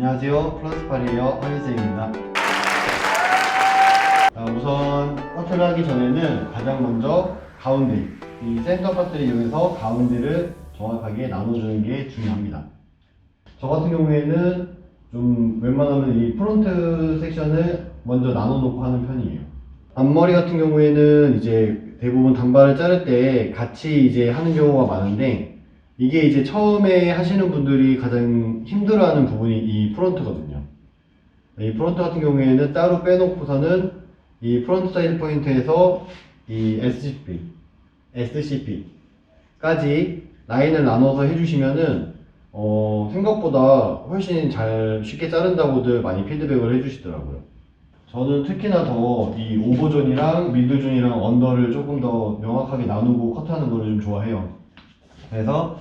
안녕하세요. 플러스8이에요. 황희생입니다. 우선 커트를 하기 전에는 가장 먼저 가운데, 이 센터 커트를 이용해서 가운데를 정확하게 나눠주는 게 중요합니다. 저 같은 경우에는 좀 웬만하면 이 프론트 섹션을 먼저 나눠놓고 하는 편이에요. 앞머리 같은 경우에는 이제 대부분 단발을 자를 때 같이 이제 하는 경우가 많은데, 이게 이제 처음에 하시는 분들이 가장 힘들어하는 부분이 이 프론트거든요. 이 프론트 같은 경우에는 따로 빼놓고서는 이 프론트 사이드 포인트에서 이 SCP까지 라인을 나눠서 해주시면은 생각보다 훨씬 잘 쉽게 자른다고들 많이 피드백을 해주시더라고요. 저는 특히나 더 이 오버존이랑 미드존이랑 언더를 조금 더 명확하게 나누고 컷하는 거를 좀 좋아해요. 그래서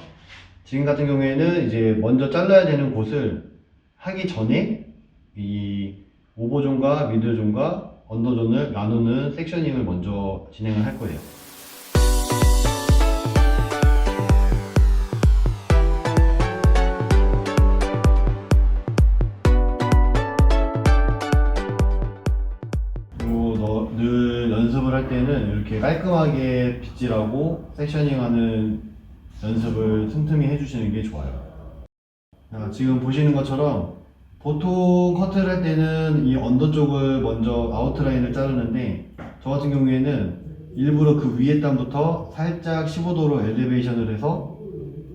지금 같은 경우에는 이제 먼저 잘라야 되는 곳을 하기 전에 이 오버존과 미드존과 언더존을 나누는 섹셔닝을 먼저 진행을 할 거예요. 그리고 늘 연습을 할 때는 이렇게 깔끔하게 빗질하고 섹셔닝하는 연습을 틈틈이 해주시는 게 좋아요. 지금 보시는 것처럼 보통 커트를 할 때는 이 언더 쪽을 먼저 아웃라인을 자르는데, 저 같은 경우에는 일부러 그 위에 단부터 살짝 15도로 엘리베이션을 해서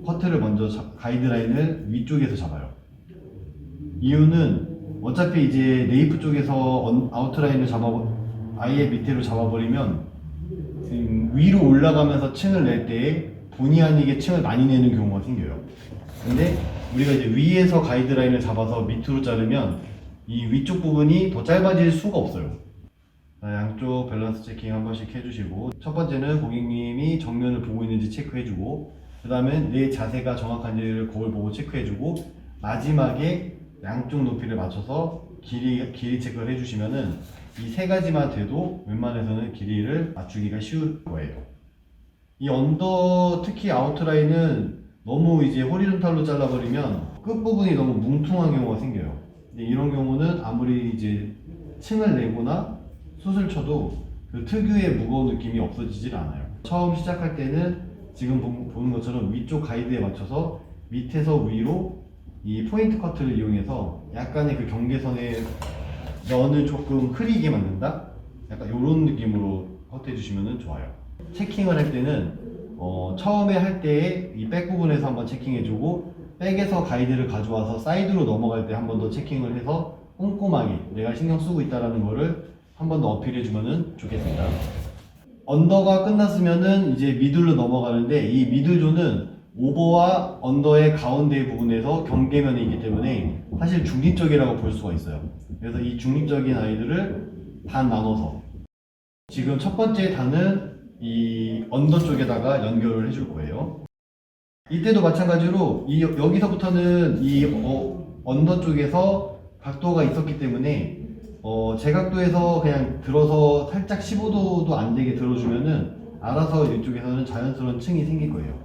커트를 먼저 가이드라인을 위쪽에서 잡아요. 이유는 어차피 이제 네이프 쪽에서 아웃라인을 아예 밑으로 잡아버리면 위로 올라가면서 층을 낼 때에 본의 아니게 층을 많이 내는 경우가 생겨요. 근데 우리가 이제 위에서 가이드라인을 잡아서 밑으로 자르면 이 위쪽 부분이 더 짧아질 수가 없어요. 양쪽 밸런스 체킹 한 번씩 해주시고, 첫 번째는 고객님이 정면을 보고 있는지 체크해주고, 그 다음에 내 자세가 정확한지를 거울 보고 체크해주고, 마지막에 양쪽 높이를 맞춰서 길이 체크를 해주시면은 이 세 가지만 돼도 웬만해서는 길이를 맞추기가 쉬울 거예요. 이 언더, 특히 아웃라인은 너무 이제 호리존탈로 잘라버리면 끝부분이 너무 뭉퉁한 경우가 생겨요. 근데 이런 경우는 아무리 이제 층을 내거나 숱을 쳐도 그 특유의 무거운 느낌이 없어지질 않아요. 처음 시작할 때는 지금 보는 것처럼 위쪽 가이드에 맞춰서 밑에서 위로 이 포인트 커트를 이용해서 약간의 그 경계선에 면을 조금 흐리게 만든다? 약간 이런 느낌으로 커트해 주시면 좋아요. 체킹을 할 때는 처음에 할 때 이 백 부분에서 한번 체킹해주고, 백에서 가이드를 가져와서 사이드로 넘어갈 때 한 번 더 체킹을 해서 꼼꼼하게 내가 신경 쓰고 있다는 거를 한 번 더 어필해주면 좋겠습니다. 언더가 끝났으면은 이제 미들로 넘어가는데, 이 미들존은 오버와 언더의 가운데 부분에서 경계면이 있기 때문에 사실 중립적이라고 볼 수가 있어요. 그래서 이 중립적인 아이들을 반 나눠서 지금 첫 번째 단은 이 언더 쪽에다가 연결을 해줄 거예요. 이때도 마찬가지로 여기서부터는 이 언더 쪽에서 각도가 있었기 때문에 제 각도에서 그냥 들어서 살짝 15도도 안 되게 들어주면은 알아서 이쪽에서는 자연스러운 층이 생길 거예요.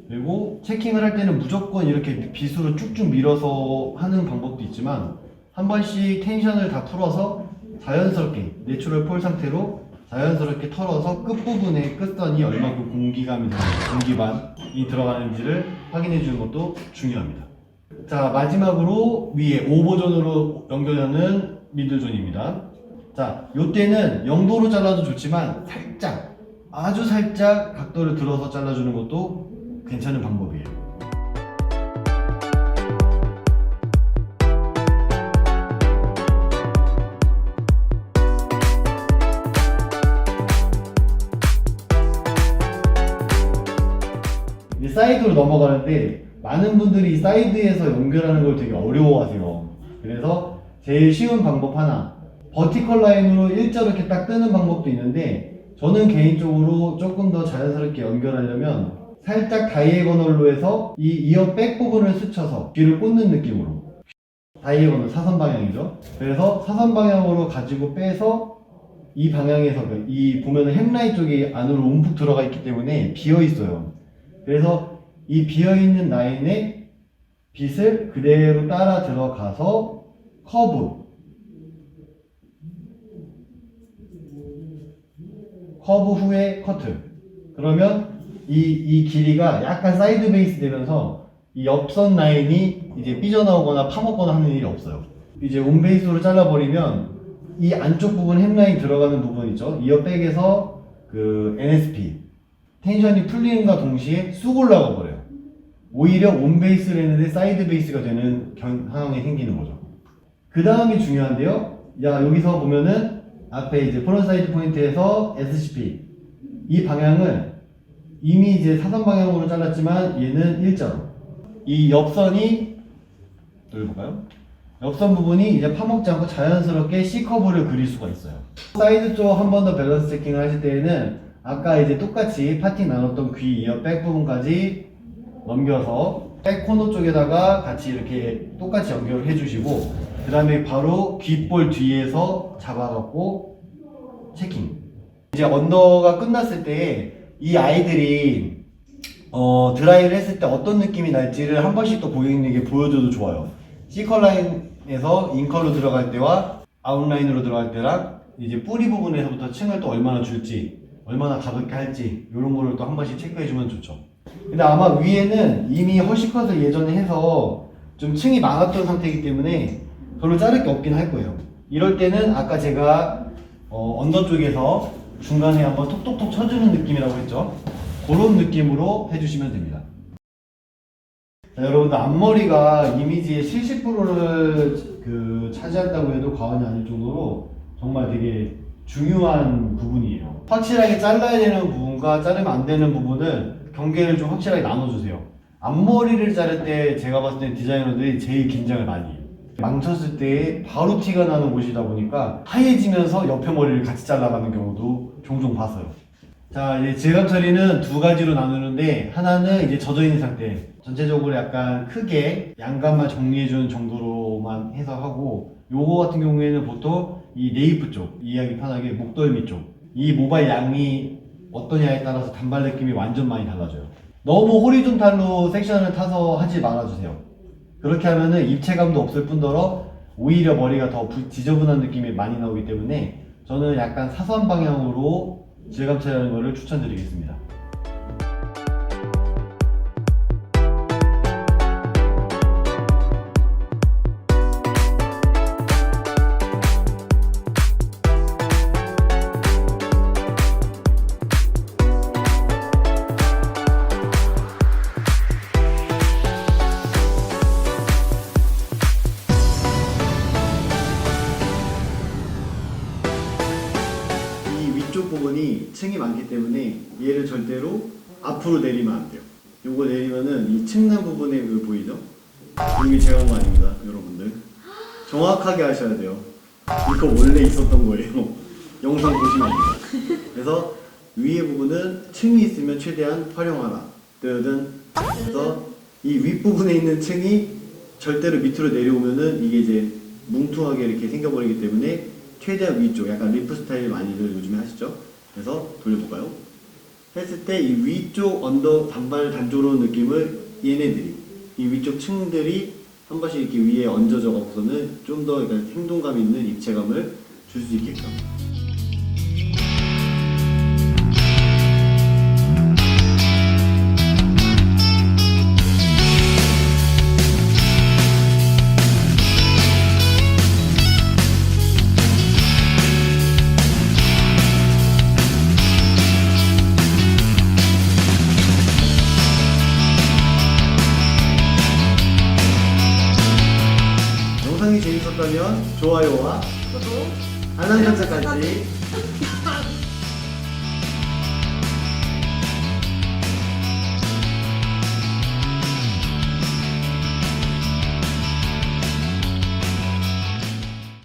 그리고 체킹을 할 때는 무조건 이렇게 빗으로 쭉쭉 밀어서 하는 방법도 있지만, 한 번씩 텐션을 다 풀어서 자연스럽게 내추럴 폴 상태로 자연스럽게 털어서 끝부분에 끝선이 얼마큼 공기반이 들어가는지를 확인해 주는 것도 중요합니다. 자, 마지막으로 위에 오버존으로 연결하는 미들존입니다. 자, 요때는 0도로 잘라도 좋지만 아주 살짝 각도를 들어서 잘라주는 것도 괜찮은 방법이에요. 사이드로 넘어가는데 많은 분들이 사이드에서 연결하는 걸 되게 어려워하세요. 그래서 제일 쉬운 방법 하나, 버티컬 라인으로 일자로 이렇게 딱 뜨는 방법도 있는데, 저는 개인적으로 조금 더 자연스럽게 연결하려면 살짝 다이애고널로 해서 이 이어 백 부분을 스쳐서 귀를 꽂는 느낌으로, 다이애고널 사선 방향이죠. 그래서 사선 방향으로 가지고 빼서 이 방향에서 이 보면은 햄라인 쪽이 안으로 움푹 들어가 있기 때문에 비어 있어요. 그래서 이 비어있는 라인에 빛을 그대로 따라 들어가서 커브 후에 커트. 그러면 이 길이가 약간 사이드 베이스 되면서 이 옆선 라인이 이제 삐져나오거나 파먹거나 하는 일이 없어요. 이제 온 베이스로 잘라버리면 이 안쪽 부분 햄라인 들어가는 부분 있죠. 이어 백에서 그 NSP 텐션이 풀리는가 동시에 쑥 올라가 버려요. 오히려 온 베이스를 했는데 사이드 베이스가 되는 상황이 생기는 거죠. 그 다음이 중요한데요. 야, 여기서 보면은 앞에 이제 프론트 사이드 포인트에서 SCP 이 방향을 이미 이제 사선 방향으로 잘랐지만 얘는 일자로 이 옆선이 돌볼까요? 옆선 부분이 이제 파먹지 않고 자연스럽게 C커브를 그릴 수가 있어요. 사이드 쪽 한 번 더 밸런스 체킹을 하실 때에는 아까 이제 똑같이 파팅 나눴던 귀 이어 백 부분까지 넘겨서 백 코너 쪽에다가 같이 이렇게 똑같이 연결을 해주시고 그 다음에 바로 귓볼 뒤에서 잡아갖고 체킹. 이제 언더가 끝났을 때 이 아이들이 드라이를 했을 때 어떤 느낌이 날지를 한 번씩 또 고객님에게 보여줘도 좋아요. C컬 라인에서 인컬로 들어갈 때와 아웃라인으로 들어갈 때랑 이제 뿌리 부분에서부터 층을 또 얼마나 줄지 얼마나 가볍게 할지 이런 거를 또 한 번씩 체크해주면 좋죠. 근데 아마 위에는 이미 허쉬컷을 예전에 해서 좀 층이 많았던 상태이기 때문에 별로 자를 게 없긴 할 거예요. 이럴 때는 아까 제가 언더 쪽에서 중간에 한번 톡톡톡 쳐주는 느낌이라고 했죠. 그런 느낌으로 해주시면 됩니다. 자, 여러분들 앞머리가 이미지의 70%를 차지한다고 해도 과언이 아닐 정도로 정말 되게 중요한 부분이에요. 확실하게 잘라야 되는 부분과 자르면 안 되는 부분을 경계를 좀 확실하게 나눠주세요. 앞머리를 자를 때 제가 봤을 때 디자이너들이 제일 긴장을 많이 해요. 망쳤을 때 바로 티가 나는 곳이다 보니까 하얘지면서 옆에 머리를 같이 잘라가는 경우도 종종 봤어요. 자, 이제 질감 처리는 두 가지로 나누는데 하나는 이제 젖어 있는 상태, 전체적으로 약간 크게 양감만 정리해주는 정도로만 해서 하고, 요거 같은 경우에는 보통 이 네이프 쪽, 이해하기 편하게 목덜미 쪽, 이 모발 양이 어떠냐에 따라서 단발 느낌이 완전 많이 달라져요. 너무 호리존탈로 섹션을 타서 하지 말아주세요. 그렇게 하면은 입체감도 없을 뿐더러 오히려 머리가 더 지저분한 느낌이 많이 나오기 때문에 저는 약간 사선 방향으로 질감 처리하는 것을 추천드리겠습니다. 위쪽 부분이 층이 많기 때문에 얘를 절대로 앞으로 내리면 안 돼요. 요거 내리면은 이 층난 부분에 왜 보이죠? 이미 제가 한 거 아닙니다, 여러분들. 정확하게 하셔야 돼요. 이거 원래 있었던 거예요. 영상 보시면 됩니다. 그래서 위에 부분은 층이 있으면 최대한 활용하라. 뜨든. 그래서 이 윗부분에 있는 층이 절대로 밑으로 내려오면은 이게 이제 뭉퉁하게 이렇게 생겨버리기 때문에 최대한 위쪽, 약간 리프 스타일 많이들 요즘에 하시죠? 그래서 돌려볼까요? 했을 때 이 위쪽 언더 단발 단조로운 느낌을 얘네들이, 이 위쪽 층들이 한 번씩 이렇게 위에 얹어져 갖고서는 좀 더 생동감 있는 입체감을 줄 수 있게끔. 영상이 재밌었다면 좋아요와 구독, 알람 설정까지